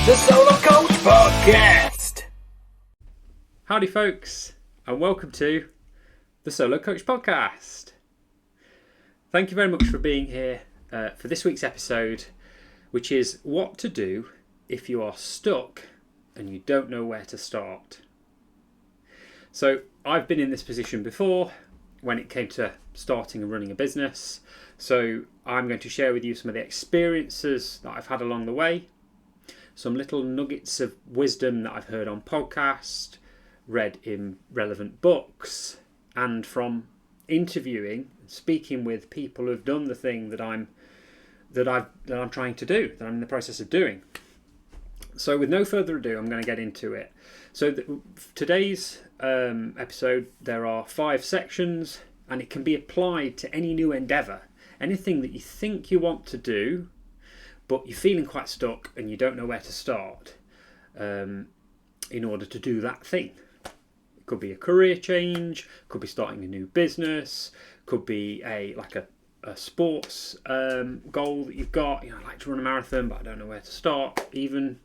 the Solo Coach Podcast. Howdy folks, and welcome to the Solo Coach Podcast. Thank you very much for being here for this week's episode, which is what to do if you are stuck and you don't know where to start. So I've been in this position before when it came to starting and running a business. So I'm going to share with you some of the experiences that I've had along the way, some little nuggets of wisdom that I've heard on podcast, read in relevant books, and from interviewing and speaking with people who've done the thing that I'm trying to do, that I'm in the process of doing. So with no further ado, I'm going to get into it. So today's episode, there are 5 sections, and it can be applied to any new endeavour, anything that you think you want to do, but you're feeling quite stuck and you don't know where to start in order to do that thing. It could be a career change, could be starting a new business, could be a sports goal that you've got. I'd like to run a marathon, but I don't know where to start. Even,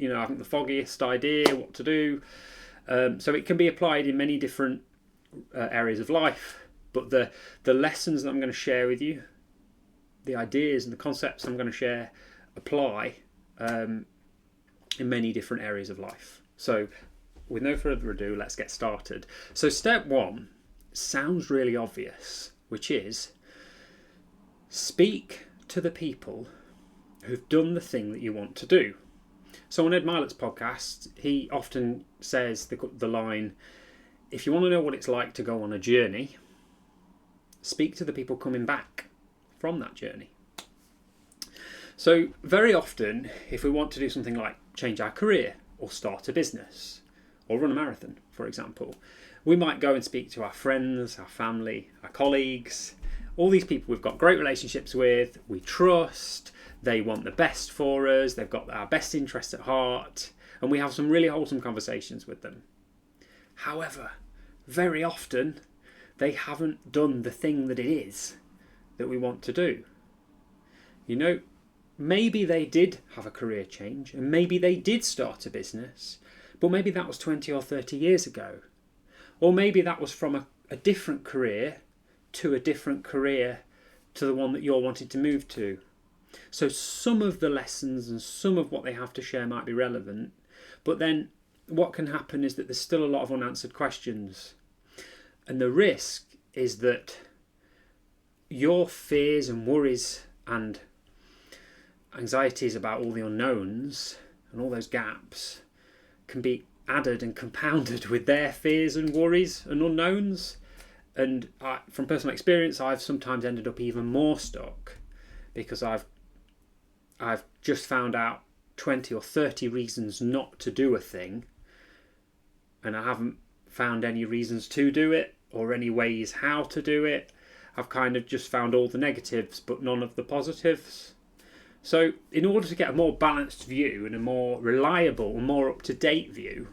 I haven't the foggiest idea what to do. So it can be applied in many different areas of life. But the lessons that I'm going to share with you, the ideas and the concepts I'm going to share, apply in many different areas of life. So with no further ado, let's get started. So step 1 sounds really obvious, which is speak to the people who've done the thing that you want to do. So on Ed Milet's podcast, he often says the line, if you want to know what it's like to go on a journey, speak to the people coming back from that journey. So very often, if we want to do something like change our career or start a business or run a marathon, for example, we might go and speak to our friends, our family, our colleagues, all these people we've got great relationships with, we trust, they want the best for us, they've got our best interests at heart, and we have some really wholesome conversations with them. However, very often, they haven't done the thing that it is that we want to do. Maybe they did have a career change, and maybe they did start a business, but maybe that was 20 or 30 years ago. Or maybe that was from a different career to a different career to the one that you're wanting to move to. So some of the lessons and some of what they have to share might be relevant, but then what can happen is that there's still a lot of unanswered questions. And the risk is that your fears and worries and anxieties about all the unknowns and all those gaps can be added and compounded with their fears and worries and unknowns. And from personal experience, I've sometimes ended up even more stuck because I've just found out 20 or 30 reasons not to do a thing, and I haven't found any reasons to do it or any ways how to do it. I've kind of just found all the negatives but none of the positives. So in order to get a more balanced view and a more reliable and more up-to-date view,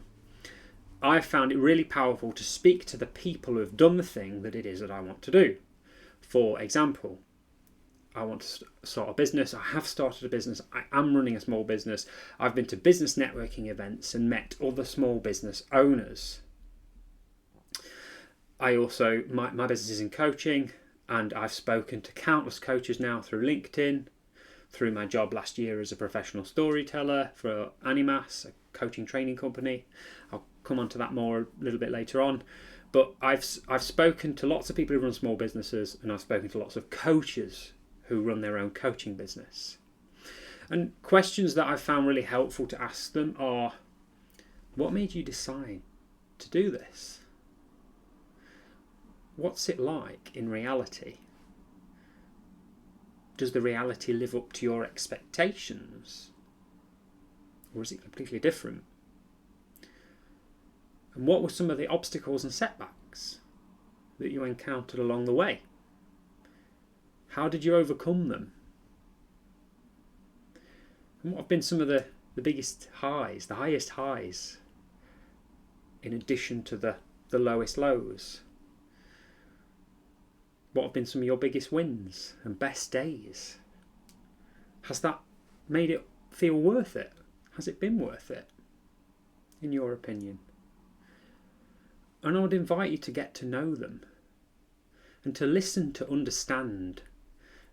I've found it really powerful to speak to the people who have done the thing that it is that I want to do. For example, I want to start a business. I have started a business. I am running a small business. I've been to business networking events and met other small business owners. I also, my business is in coaching, and I've spoken to countless coaches now through LinkedIn, through my job last year as a professional storyteller for Animas, a coaching training company. I'll come on to that more a little bit later on. But I've spoken to lots of people who run small businesses, and I've spoken to lots of coaches who run their own coaching business. And questions that I've found really helpful to ask them are, what made you decide to do this? What's it like in reality? Does the reality live up to your expectations? Or is it completely different? And what were some of the obstacles and setbacks that you encountered along the way? How did you overcome them? And what have been some of the biggest highs, the highest highs, in addition to the lowest lows? What have been some of your biggest wins and best days? Has that made it feel worth it? Has it been worth it, in your opinion? And I would invite you to get to know them and to listen to understand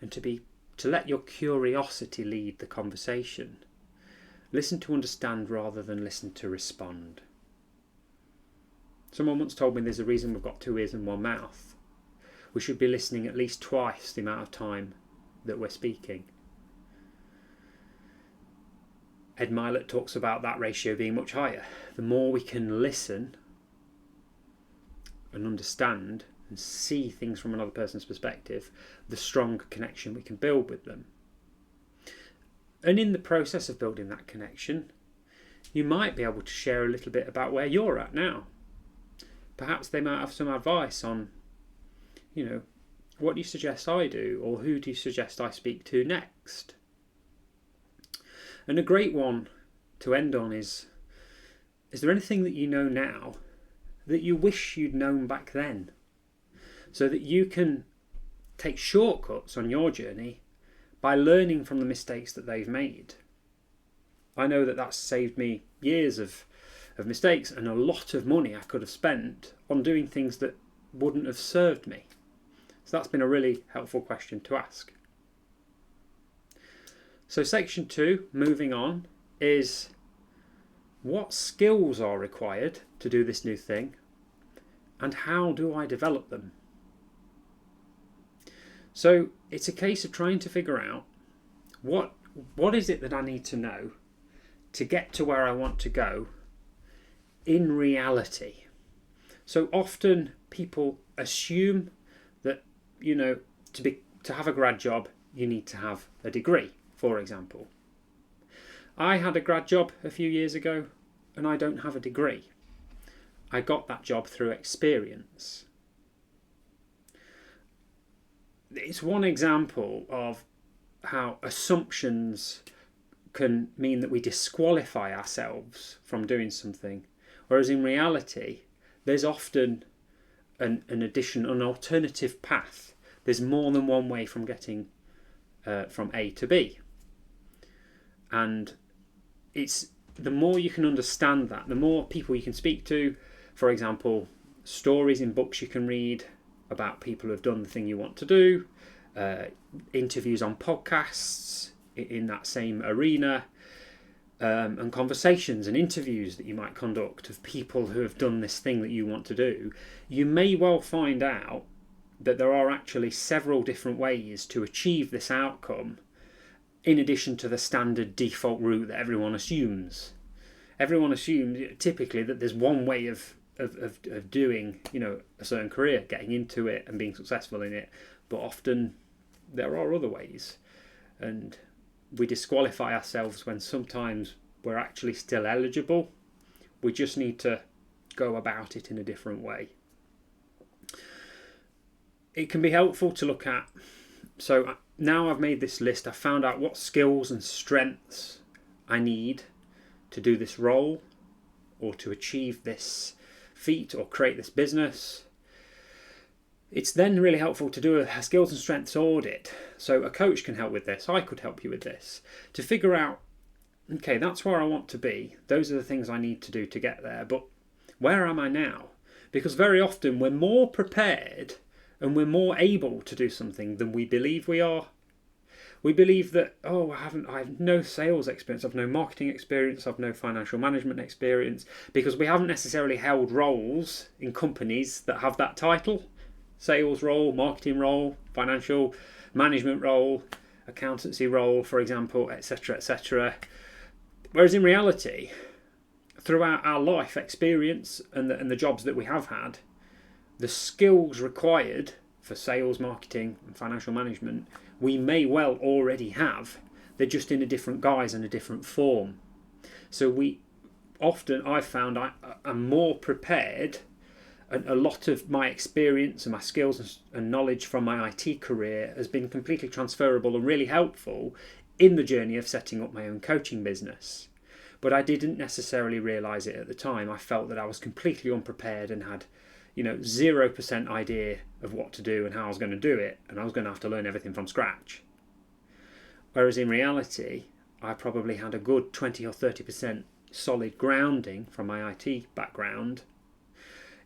and to let your curiosity lead the conversation. Listen to understand rather than listen to respond. Someone once told me there's a reason we've got 2 ears and 1 mouth. We should be listening at least twice the amount of time that we're speaking. Ed Milet talks about that ratio being much higher. The more we can listen and understand and see things from another person's perspective, the stronger connection we can build with them. And in the process of building that connection, you might be able to share a little bit about where you're at now. Perhaps they might have some advice on, what do you suggest I do, or who do you suggest I speak to next? And a great one to end on is there anything that you know now that you wish you'd known back then? So that you can take shortcuts on your journey by learning from the mistakes that they've made. I know that that's saved me years of mistakes and a lot of money I could have spent on doing things that wouldn't have served me. So that's been a really helpful question to ask. So section 2, moving on, is what skills are required to do this new thing and how do I develop them? So it's a case of trying to figure out what is it that I need to know to get to where I want to go in reality. So often people assume that, to have a grad job, you need to have a degree, for example. I had a grad job a few years ago and I don't have a degree. I got that job through experience. It's one example of how assumptions can mean that we disqualify ourselves from doing something, whereas in reality there's often an alternative path. There's more than one way from getting from A to B, and it's the more you can understand that, the more people you can speak to. For example, stories in books you can read about people who have done the thing you want to do, interviews on podcasts in that same arena, and conversations and interviews that you might conduct of people who have done this thing that you want to do. You may well find out that there are actually several different ways to achieve this outcome, in addition to the standard default route that everyone assumes. Everyone assumes typically that there's one way of doing a certain career, getting into it and being successful in it, but often there are other ways, and we disqualify ourselves when sometimes we're actually still eligible. We just need to go about it in a different way. It can be helpful to look at, so now I've made this list, I've found out what skills and strengths I need to do this role or to achieve this feat or create this business. It's then really helpful to do a skills and strengths audit. So a coach can help with this. I could help you with this to figure out, okay, that's where I want to be. Those are the things I need to do to get there. But where am I now? Because very often we're more prepared and we're more able to do something than we believe we are. We believe that, I have no sales experience, I've no marketing experience, I've no financial management experience, because we haven't necessarily held roles in companies that have that title. Sales role, marketing role, financial management role, accountancy role, for example, etc., etc. Whereas in reality, throughout our life experience and the jobs that we have had, the skills required for sales, marketing and financial management, we may well already have. They're just in a different guise and a different form. So I've found I'm more prepared, and a lot of my experience and my skills and knowledge from my IT career has been completely transferable and really helpful in the journey of setting up my own coaching business. But I didn't necessarily realise it at the time. I felt that I was completely unprepared and had 0% idea of what to do and how I was going to do it, and I was going to have to learn everything from scratch. Whereas in reality, I probably had a good 20 or 30% solid grounding from my IT background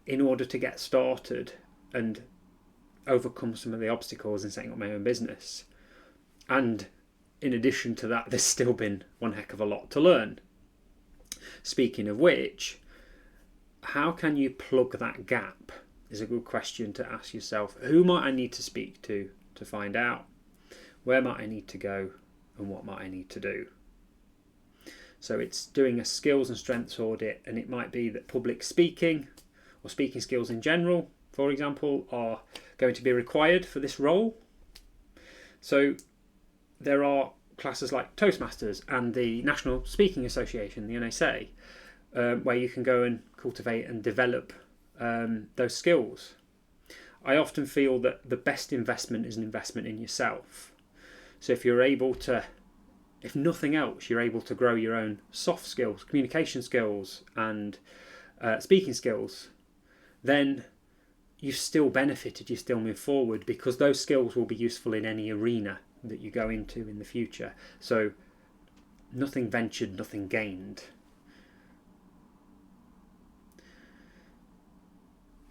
in order to get started and overcome some of the obstacles in setting up my own business. And in addition to that, there's still been one heck of a lot to learn. Speaking of which, how can you plug that gap is a good question to ask yourself. Who might I need to speak to find out? Where might I need to go? And what might I need to do? So it's doing a skills and strengths audit, and it might be that public speaking or speaking skills in general, for example, are going to be required for this role. So there are classes like Toastmasters and the National Speaking Association, the NSA, where you can go and cultivate and develop those skills. I often feel that the best investment is an investment in yourself. So if you're able to, if nothing else, you're able to grow your own soft skills, communication skills and speaking skills, then you've still benefited, you still move forward, because those skills will be useful in any arena that you go into in the future. So nothing ventured, nothing gained.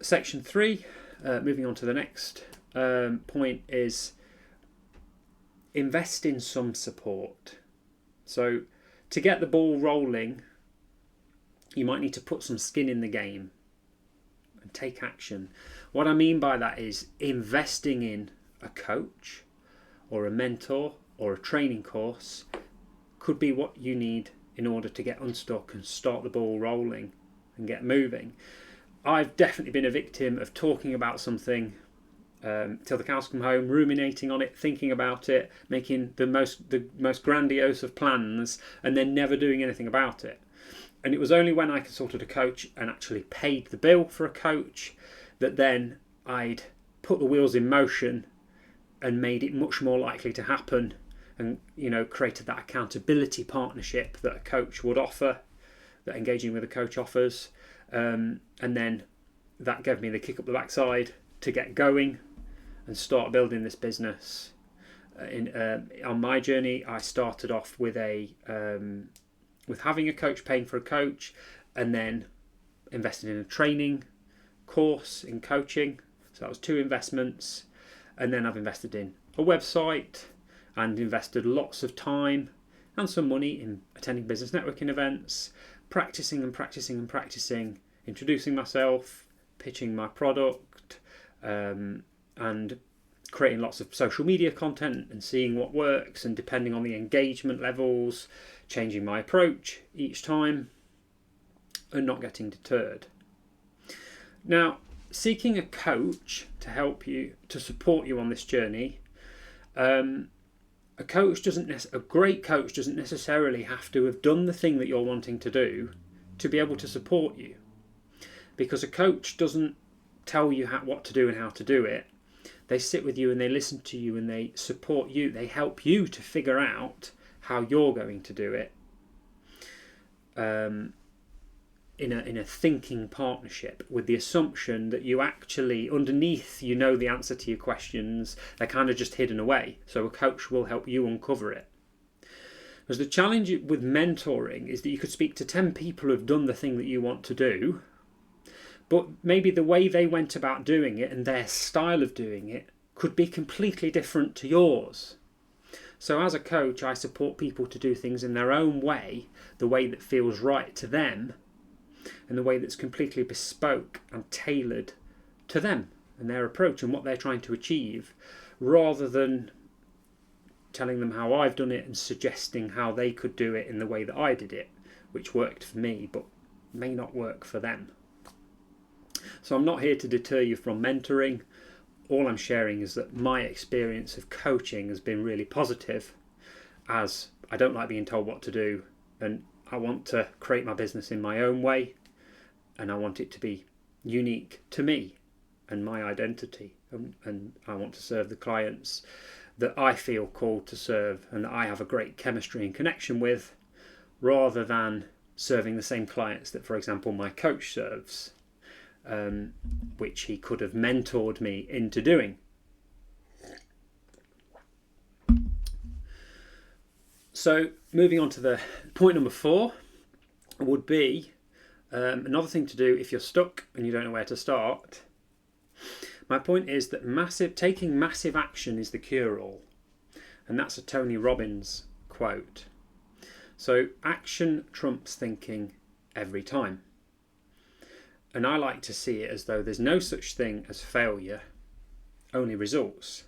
Section 3, moving on to the next point, is invest in some support. So to get the ball rolling, you might need to put some skin in the game and take action. What I mean by that is investing in a coach or a mentor or a training course could be what you need in order to get unstuck and start the ball rolling and get moving. I've definitely been a victim of talking about something till the cows come home, ruminating on it, thinking about it, making the most grandiose of plans, and then never doing anything about it. And it was only when I consulted a coach and actually paid the bill for a coach that then I'd put the wheels in motion and made it much more likely to happen, and created that accountability partnership that a coach would offer, that engaging with a coach offers, and then that gave me the kick up the backside to get going and start building this business. On my journey, I started off with with having a coach, paying for a coach, and then invested in a training course in coaching. So that was 2 investments. And then I've invested in a website and invested lots of time and some money in attending business networking events, practicing, introducing myself, pitching my product, and creating lots of social media content and seeing what works, and depending on the engagement levels, changing my approach each time and not getting deterred. Now, seeking a coach to help you, to support you on this journey, a great coach doesn't necessarily have to have done the thing that you're wanting to do to be able to support you, because a coach doesn't tell you what to do and how to do it. They sit with you and they listen to you and they support you. They help you to figure out how you're going to do it in a thinking partnership, with the assumption that you actually, underneath, the answer to your questions. They're kind of just hidden away. So a coach will help you uncover it. Because the challenge with mentoring is that you could speak to 10 people who've done the thing that you want to do, but maybe the way they went about doing it and their style of doing it could be completely different to yours. So as a coach, I support people to do things in their own way, the way that feels right to them, and the way that's completely bespoke and tailored to them and their approach and what they're trying to achieve, rather than telling them how I've done it and suggesting how they could do it in the way that I did it, which worked for me but may not work for them. So I'm not here to deter you from mentoring. All I'm sharing is that my experience of coaching has been really positive, as I don't like being told what to do, and I want to create my business in my own way, and I want it to be unique to me and my identity, and I want to serve the clients that I feel called to serve and that I have a great chemistry and connection with, rather than serving the same clients that, for example, my coach serves, which he could have mentored me into doing. So moving on to the point number 4 would be another thing to do if you're stuck and you don't know where to start. My point is that taking massive action is the cure-all. And that's a Tony Robbins quote. So action trumps thinking every time. And I like to see it as though there's no such thing as failure, only results.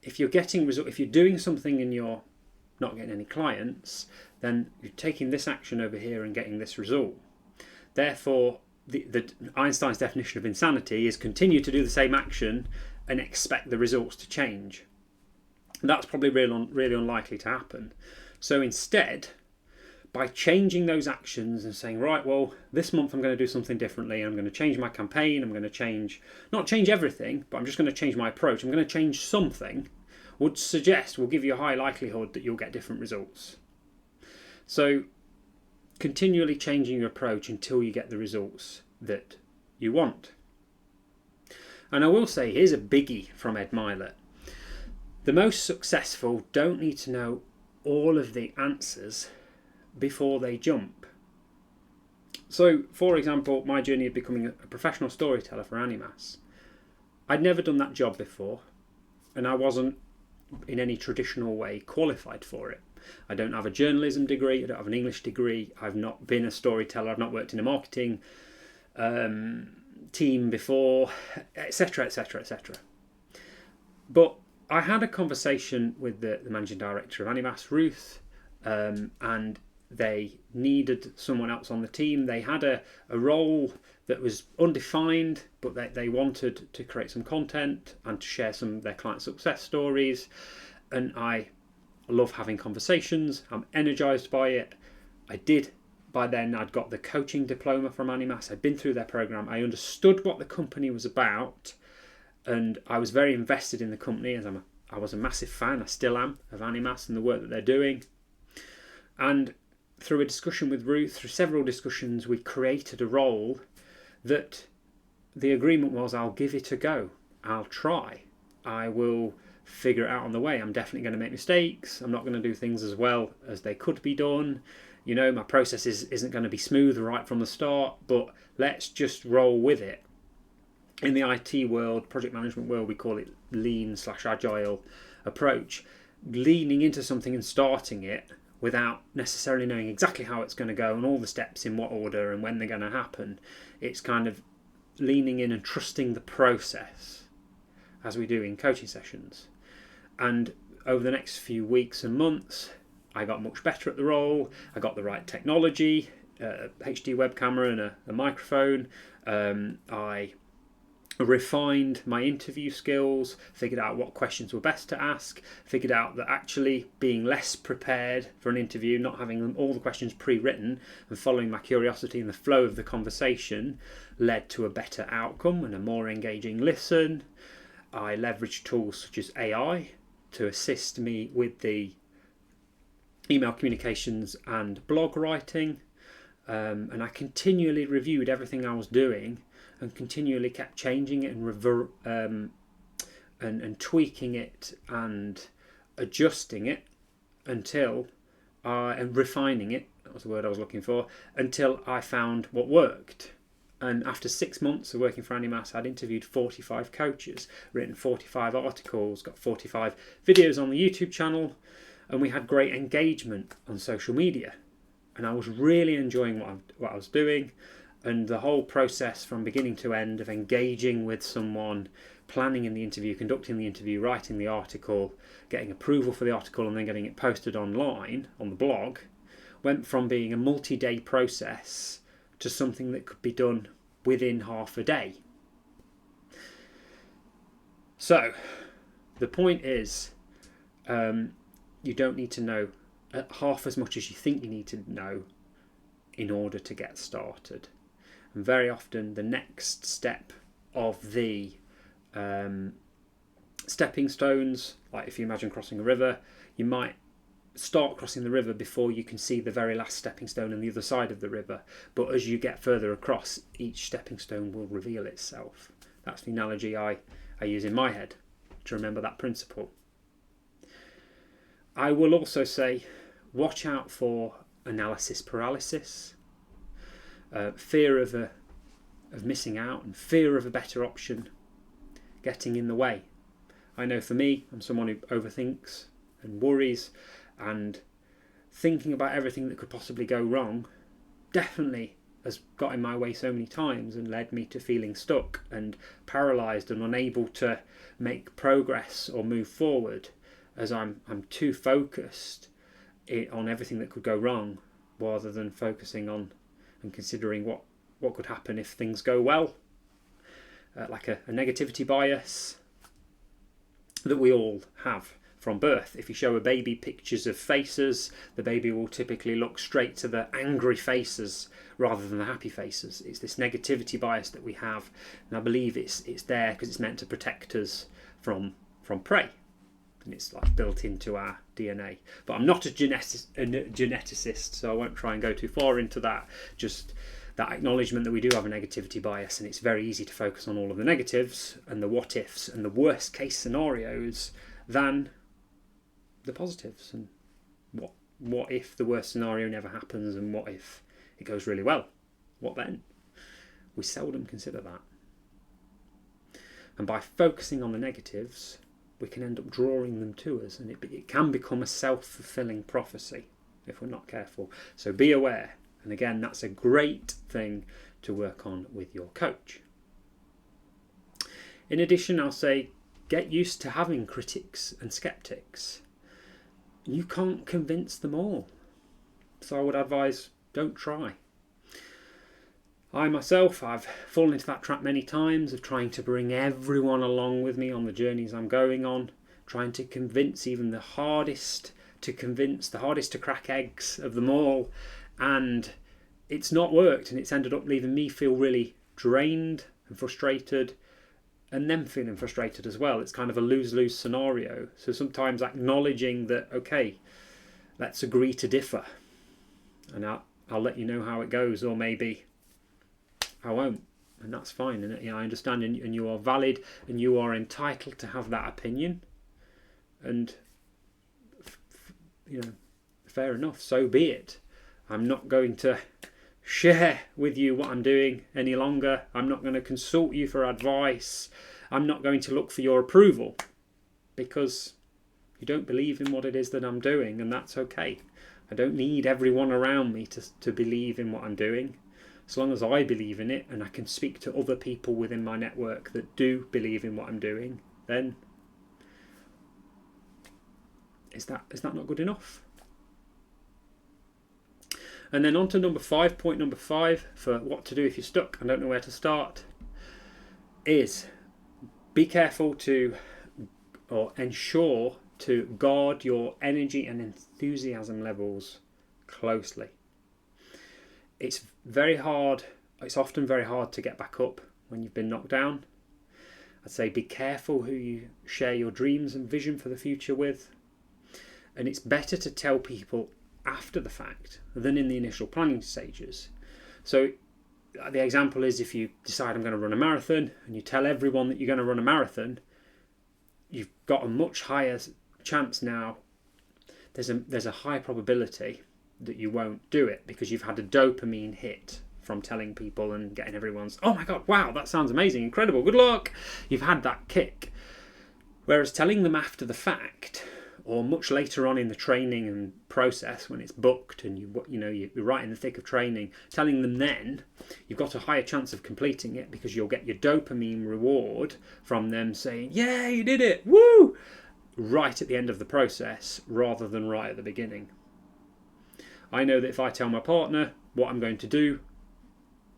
If you're doing something and you're not getting any clients, then you're taking this action over here and getting this result. Therefore, the Einstein's definition of insanity is continue to do the same action and expect the results to change. That's probably really unlikely to happen. So instead, by changing those actions and saying, right, well, this month I'm going to do something differently. I'm going to change my campaign. I'm going to not change everything, but I'm just going to change my approach. I'm going to change something, will give you a high likelihood that you'll get different results. So continually changing your approach until you get the results that you want. And I will say, here's a biggie from Ed Mylett. The most successful don't need to know all of the answers before they jump. So, for example, my journey of becoming a professional storyteller for Animas. I'd never done that job before, and I wasn't in any traditional way qualified for it. I don't have a journalism degree, I don't have an English degree, I've not been a storyteller, I've not worked in a marketing team before, etc, etc, etc. But I had a conversation with the managing director of Animas, Ruth, and they needed someone else on the team. They had a role that was undefined, but they wanted to create some content and to share some of their client success stories. And I love having conversations. I'm energized by it. By then I'd got the coaching diploma from Animas. I'd been through their program. I understood what the company was about, and I was very invested in the company, as I was a massive fan, I still am, of Animas and the work that they're doing. And through a discussion with Ruth, through several discussions, we created a role that the agreement was, I'll give it a go. I'll try. I will figure it out on the way. I'm definitely going to make mistakes. I'm not going to do things as well as they could be done. You know, my process isn't going to be smooth right from the start, but let's just roll with it. In the IT world, project management world, we call it lean/agile approach. Leaning into something and starting it without necessarily knowing exactly how it's going to go and all the steps in what order and when they're going to happen. It's kind of leaning in and trusting the process, as we do in coaching sessions. And over the next few weeks and months, I got much better at the role. I got the right technology, a HD web camera and a microphone. I refined my interview skills, figured out what questions were best to ask, figured out that actually being less prepared for an interview, not having all the questions pre-written and following my curiosity and the flow of the conversation led to a better outcome and a more engaging listen. I leveraged tools such as AI to assist me with the email communications and blog writing, and I continually reviewed everything I was doing and continually kept changing it and tweaking it and adjusting it and refining it, that was the word I was looking for, until I found what worked. And after 6 months of working for Animas, I'd interviewed 45 coaches, written 45 articles, got 45 videos on the YouTube channel, and we had great engagement on social media. And I was really enjoying what I was doing. And the whole process from beginning to end of engaging with someone, planning in the interview, conducting the interview, writing the article, getting approval for the article and then getting it posted online on the blog, went from being a multi-day process to something that could be done within half a day. So the point is, you don't need to know half as much as you think you need to know in order to get started. And very often the next step of the stepping stones, like if you imagine crossing a river, you might start crossing the river before you can see the very last stepping stone on the other side of the river. But as you get further across, each stepping stone will reveal itself. That's the analogy I use in my head to remember that principle. I will also say watch out for analysis paralysis, fear of missing out, and fear of a better option getting in the way. I know for me, I'm someone who overthinks and worries, and thinking about everything that could possibly go wrong definitely has got in my way so many times and led me to feeling stuck and paralysed and unable to make progress or move forward, as I'm too focused on everything that could go wrong rather than focusing on and considering what could happen if things go well. Like a negativity bias that we all have from birth. If you show a baby pictures of faces, the baby will typically look straight to the angry faces rather than the happy faces. It's this negativity bias that we have, and I believe it's there because it's meant to protect us from prey, and it's like built into our DNA. But I'm not a geneticist, so I won't try and go too far into that. Just that acknowledgement that we do have a negativity bias, and it's very easy to focus on all of the negatives and the what ifs and the worst case scenarios than the positives. And what if the worst scenario never happens, and what if it goes really well? What then? We seldom consider that. And by focusing on the negatives, we can end up drawing them to us, and it can become a self-fulfilling prophecy if we're not careful. So be aware. And again, that's a great thing to work on with your coach. In addition, I'll say, get used to having critics and skeptics. You can't convince them all. So I would advise, don't try. I myself, I've fallen into that trap many times of trying to bring everyone along with me on the journeys I'm going on, trying to convince even the hardest to crack eggs of them all. And it's not worked, and it's ended up leaving me feel really drained and frustrated, and them feeling frustrated as well. It's kind of a lose-lose scenario. So sometimes acknowledging that, okay, let's agree to differ, and I'll let you know how it goes, or maybe I won't, and that's fine. And I understand, and you are valid, and you are entitled to have that opinion, and fair enough, so be it. I'm not going to share with you what I'm doing any longer. I'm not going to consult you for advice. I'm not going to look for your approval, because you don't believe in what it is that I'm doing, and that's okay. I don't need everyone around me to believe in what I'm doing. As long as I believe in it, and I can speak to other people within my network that do believe in what I'm doing, then is that not good enough? And then on to number 5, point number 5 for what to do if you're stuck and don't know where to start, is be careful or ensure to guard your energy and enthusiasm levels closely. It's often very hard to get back up when you've been knocked down. I'd say be careful who you share your dreams and vision for the future with. And it's better to tell people after the fact than in the initial planning stages. So the example is, if you decide I'm going to run a marathon and you tell everyone that you're going to run a marathon, you've got a much higher chance now. There's a high probability that you won't do it, because you've had a dopamine hit from telling people and getting everyone's, oh my god, wow, that sounds amazing, incredible, good luck. You've had that kick. Whereas telling them after the fact, or much later on in the training and process when it's booked and you're right in the thick of training, telling them then, you've got a higher chance of completing it, because you'll get your dopamine reward from them saying, yeah, you did it, woo, right at the end of the process rather than right at the beginning. I know that if I tell my partner what I'm going to do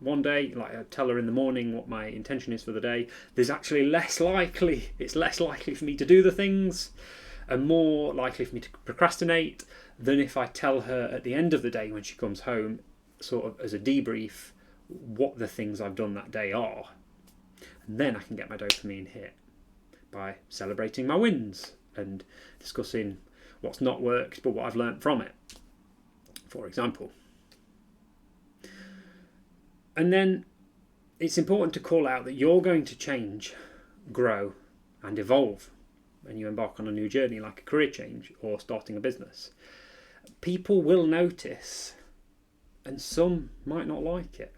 one day, like I tell her in the morning what my intention is for the day, it's less likely for me to do the things, and more likely for me to procrastinate, than if I tell her at the end of the day when she comes home, sort of as a debrief, what the things I've done that day are. And then I can get my dopamine hit by celebrating my wins and discussing what's not worked but what I've learnt from it, for example. And then it's important to call out that you're going to change, grow and evolve when you embark on a new journey, like a career change or starting a business. people will notice, and some might not like it.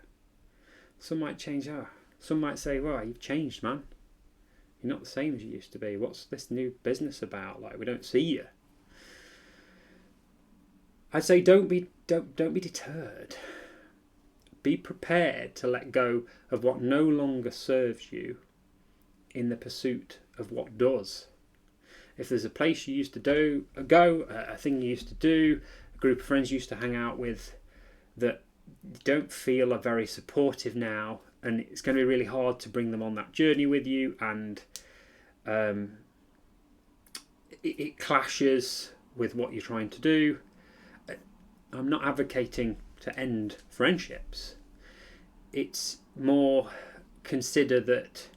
Some might change. Some might say, well, you've changed, man. You're not the same as you used to be. What's this new business about? Like, we don't see you. I'd say don't be deterred. Be prepared to let go of what no longer serves you in the pursuit of what does. If there's a place you used to go, a thing you used to do, a group of friends you used to hang out with that don't feel are very supportive now, and it's going to be really hard to bring them on that journey with you, and it clashes with what you're trying to do. I'm not advocating to end friendships. It's more consider that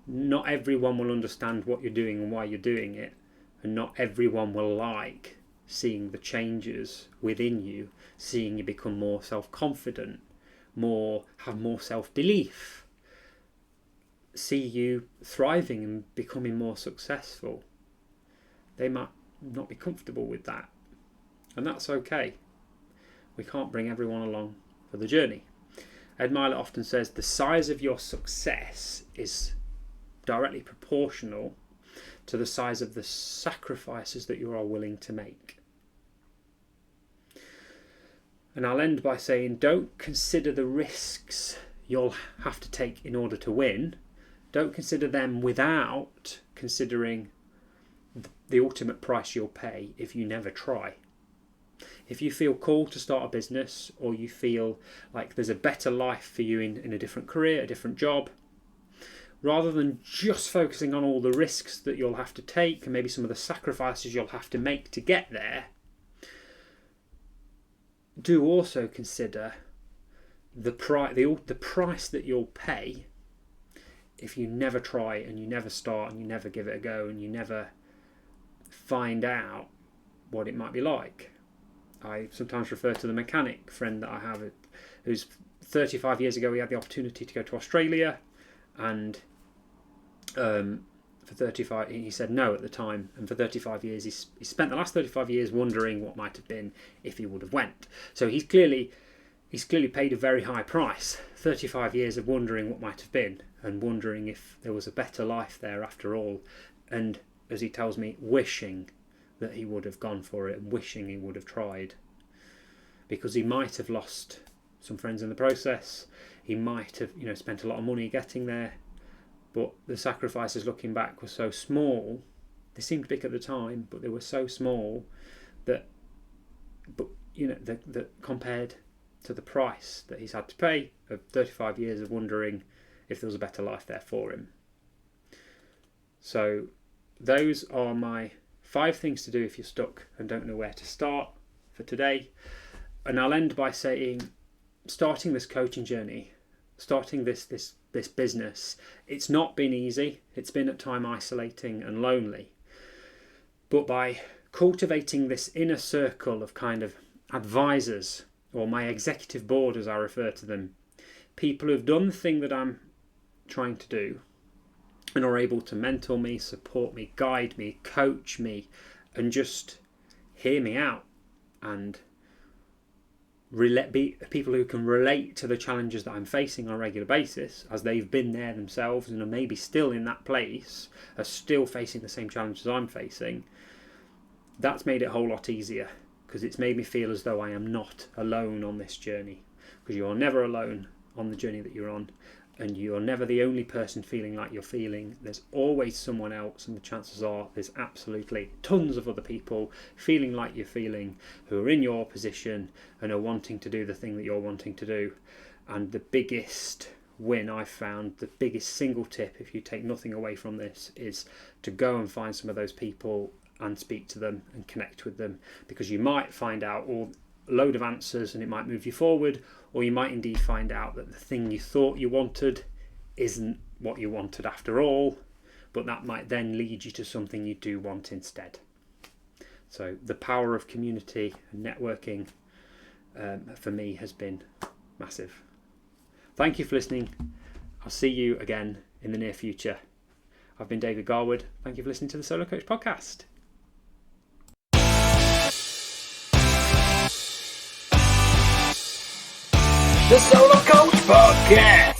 not everyone will understand what you're doing and why you're doing it, and not everyone will like seeing the changes within you, seeing you become more self-confident, have more self-belief, see you thriving and becoming more successful. They might not be comfortable with that, and that's okay. We can't bring everyone along for the journey. Ed Milet often says the size of your success is directly proportional to the size of the sacrifices that you are willing to make. And I'll end by saying, don't consider the risks you'll have to take in order to win. Don't consider them without considering the ultimate price you'll pay if you never try. If you feel called to start a business, or you feel like there's a better life for you in a different career, a different job, rather than just focusing on all the risks that you'll have to take and maybe some of the sacrifices you'll have to make to get there, do also consider the price that you'll pay if you never try and you never start and you never give it a go and you never find out what it might be like. I sometimes refer to the mechanic friend that I have, who's 35 years ago he had the opportunity to go to Australia, and for 35 he said no at the time, and for 35 years he spent the last 35 years wondering what might have been if he would have went. So he's clearly paid a very high price, 35 years of wondering what might have been, and wondering if there was a better life there after all, and as he tells me, wishing that he would have gone for it and wishing he would have tried, because he might have lost some friends in the process. He might have spent a lot of money getting there, but the sacrifices looking back were so small. They seemed big at the time, but they were so small that compared to the price that he's had to pay of 35 years of wondering if there was a better life there for him. So those are my 5 things to do if you're stuck and don't know where to start for today. And I'll end by saying, starting this coaching journey, starting this business, it's not been easy. It's been at times isolating and lonely. But by cultivating this inner circle of kind of advisors, or my executive board as I refer to them, people who've done the thing that I'm trying to do, and are able to mentor me, support me, guide me, coach me, and just hear me out, and be people who can relate to the challenges that I'm facing on a regular basis, as they've been there themselves and are maybe still in that place, are still facing the same challenges I'm facing. That's made it a whole lot easier, because it's made me feel as though I am not alone on this journey, because you are never alone on the journey that you're on. And you're never the only person feeling like you're feeling. There's always someone else, and the chances are there's absolutely tons of other people feeling like you're feeling, who are in your position and are wanting to do the thing that you're wanting to do. And the biggest win I've found, the biggest single tip, if you take nothing away from this, is to go and find some of those people and speak to them and connect with them, because you might find out a load of answers and it might move you forward, or you might indeed find out that the thing you thought you wanted isn't what you wanted after all, but that might then lead you to something you do want instead. So the power of community and networking for me has been massive. Thank you for listening. I'll see you again in the near future. I've been David Garwood. Thank you for listening to the Solo Coach Podcast. The Solo Coach Podcast.